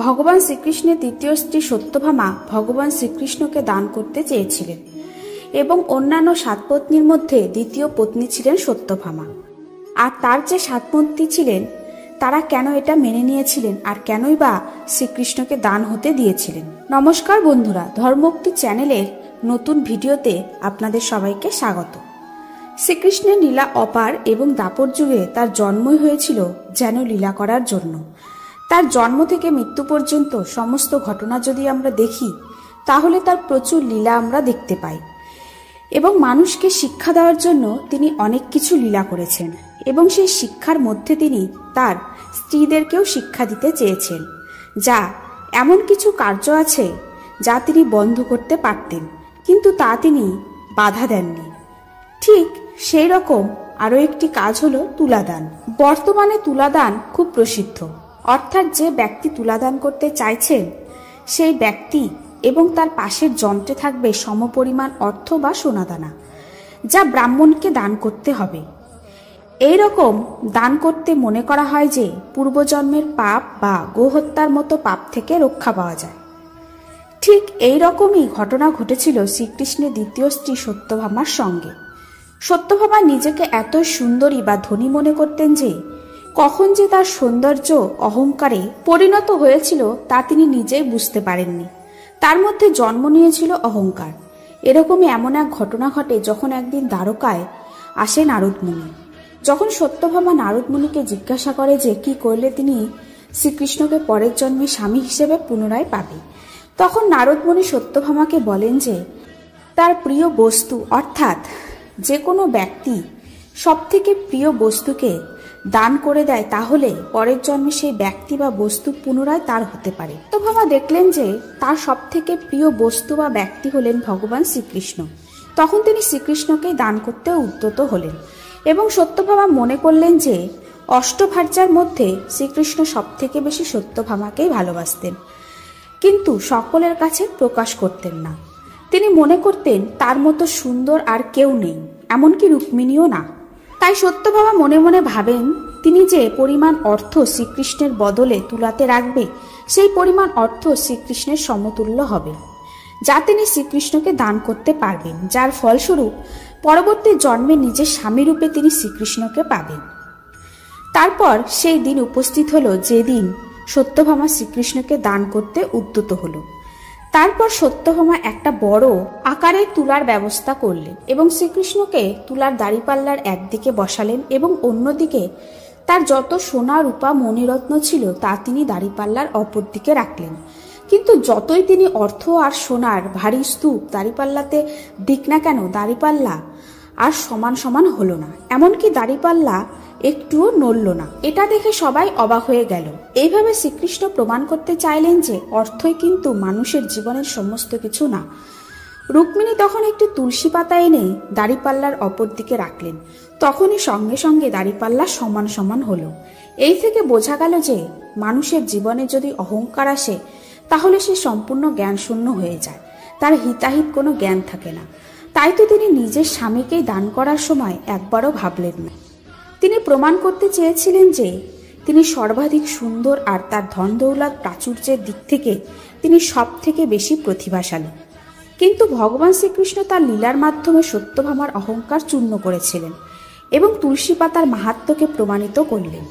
ভগবান শ্রীকৃষ্ণের দ্বিতীয় স্ত্রী সত্যভামা ভগবান শ্রীকৃষ্ণকে দান করতে চেয়েছিলেন এবং অন্যান্য 7 পত্নীর মধ্যে দ্বিতীয় পত্নী ছিলেন সত্যভামা। আর তার যে 7 পত্নী ছিলেন তারা কেন এটা মেনে নিয়েছিলেন আর কেনই বা শ্রীকৃষ্ণকে দান হতে দিয়েছিলেন। নমস্কার বন্ধুরা, ধর্মোক্তি চ্যানেলের নতুন ভিডিওতে আপনাদের সবাইকে স্বাগত। শ্রীকৃষ্ণের লীলা অপার এবং দাপর যুগে তার জন্মই হয়েছিল যেন লীলা করার জন্য। তার জন্ম থেকে মৃত্যু পর্যন্ত সমস্ত ঘটনা যদি আমরা দেখি তাহলে তার প্রচুর লীলা আমরা দেখতে পাই এবং মানুষকে শিক্ষা দেওয়ার জন্য তিনি অনেক কিছু লীলা করেছেন এবং সেই শিক্ষার মধ্যে তিনি তার স্ত্রীদেরকেও শিক্ষা দিতে চেয়েছেন। যা এমন কিছু কার্য আছে যা তিনি বন্ধ করতে পারতেন, কিন্তু তা তিনি বাধা দেননি। ঠিক সেই রকম আরও একটি কাজ হলো তুলাদান। বর্তমানে তুলাদান খুব প্রসিদ্ধ, অর্থাৎ যে ব্যক্তি তুলাদান করতে চাইছেন সেই ব্যক্তি এবং তার পাশের যন্ত্রে থাকবে সমপরিমাণ অর্থ বা সোনাদানা, যা ব্রাহ্মণকে দান করতে হবে। এই রকম দান করতে মনে করা হয় যে পূর্বজন্মের পাপ বা গোহত্যার মতো পাপ থেকে রক্ষা পাওয়া যায়। ঠিক এই রকমই ঘটনা ঘটেছিল শ্রীকৃষ্ণের দ্বিতীয় স্ত্রী সত্যভামার সঙ্গে। সত্যভামা নিজেকে এত সুন্দরী বা ধনী মনে করতেন যে কখন যে তার সৌন্দর্য অহংকারে পরিণত হয়েছিল তা তিনি নিজেই বুঝতে পারেননি। তার মধ্যে জন্ম নিয়েছিল অহংকার। এরকমই এমন এক ঘটনা ঘটে যখন একদিন দ্বারকায় আসে নারদ মুনি। যখন সত্যভামা নারদ মুনিকে জিজ্ঞাসা করে যে কি করলে তিনি শ্রীকৃষ্ণকে পরের জন্মে স্বামী হিসেবে পুনরায় পাবে, তখন নারদ মুনি সত্যভামাকে বলেন যে তার প্রিয় বস্তু অর্থাৎ যে কোনো ব্যক্তি সব থেকে প্রিয় বস্তুকে দান করে দেয় তাহলে পরের জন্মে সেই ব্যক্তি বা বস্তু পুনরায় তার হতে পারে। সত্যভামা দেখলেন যে তার সব থেকে প্রিয় বস্তু বা ব্যক্তি হলেন ভগবান শ্রীকৃষ্ণ। তখন তিনি শ্রীকৃষ্ণকেই দান করতে উদ্যত হলেন এবং সত্যভামা মনে করলেন যে অষ্টভার্যার মধ্যে শ্রীকৃষ্ণ সব থেকে বেশি সত্যভামাকেই ভালোবাসতেন, কিন্তু সকলের কাছে প্রকাশ করতেন না। তিনি মনে করতেন তার মতো সুন্দর আর কেউ নেই, এমনকি রুক্মিণীও না। তাই সত্যভামা মনে মনে ভাবেন তিনি যে পরিমাণ অর্থ শ্রীকৃষ্ণের বদলে তুলাতে রাখবে সেই পরিমাণ অর্থ শ্রীকৃষ্ণের সমতুল্য হবে, যা তিনি শ্রীকৃষ্ণকে দান করতে পারবেন, যার ফলস্বরূপ পরবর্তী জন্মে নিজের স্বামীরূপে তিনি শ্রীকৃষ্ণকে পাবেন। তারপর সেই দিন উপস্থিত হলো যেদিন সত্যভামা শ্রীকৃষ্ণকে দান করতে উদ্যত হলো। তারপর সত্যভামা একটা বড় আকারের তুলার ব্যবস্থা করলেন এবং শ্রীকৃষ্ণকে তুলার দাঁড়িপাল্লার একদিকে বসালেন এবং অন্যদিকে তার যত সোনা রূপা মণিরত্ন ছিল তা তিনি দাঁড়িপাল্লার অপর দিকে রাখলেন। কিন্তু যতই তিনি অর্থ আর সোনার ভারী স্তূপ দাঁড়িপাল্লাতে দিক না কেন, দাঁড়িপাল্লা আর সমান সমান হলো না, এমনকি দাঁড়িপাল্লা একটুও নড়ল না। এটা দেখে সবাই অবাক হয়ে গেল। এইভাবে শ্রীকৃষ্ণ প্রমাণ করতে চাইলেন যে অর্থই কিন্তু মানুষের জীবনের সমস্ত কিছু না। রুক্মিণী তখন একটি তুলসী পাতা এনে দাঁড়িপাল্লার অপর দিকে রাখলেন। তখনই সঙ্গে সঙ্গে দাঁড়িপাল্লা সমান সমান হলো। এই থেকে বোঝা গেল যে মানুষের জীবনে যদি অহংকার আসে তাহলে সে সম্পূর্ণ জ্ঞান শূন্য হয়ে যায়, তার হিতাহিত কোনো জ্ঞান থাকে না। তাই তো তিনি নিজের স্বামীকেই দান করার সময় একবারও ভাবলেন না। তিনি প্রমাণ করতে চেয়েছিলেন যে তিনি সর্বাধিক সুন্দর আর তার ধন দৌলত প্রাচুর্যের দিক থেকে তিনি সব থেকে বেশি প্রতিভাশালী। কিন্তু ভগবান শ্রীকৃষ্ণ তার লীলার মাধ্যমে সত্যভামার অহংকার চূর্ণ করেছিলেন এবং তুলসী পাতার মাহাত্ম্যকে প্রমাণিত করলেন।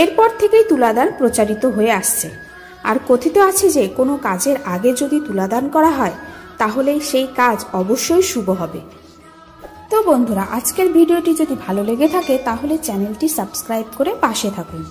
এরপর থেকেই তুলাদান প্রচারিত হয়ে আসছে। আর কথিত আছে যে কোনো কাজের আগে যদি তুলাদান করা হয় তাহলে সেই কাজ অবশ্যই শুভ হবে। তো বন্ধুরা, আজকের ভিডিওটি যদি ভালো লেগে থাকে তাহলে চ্যানেলটি সাবস্ক্রাইব করে পাশে থাকুন।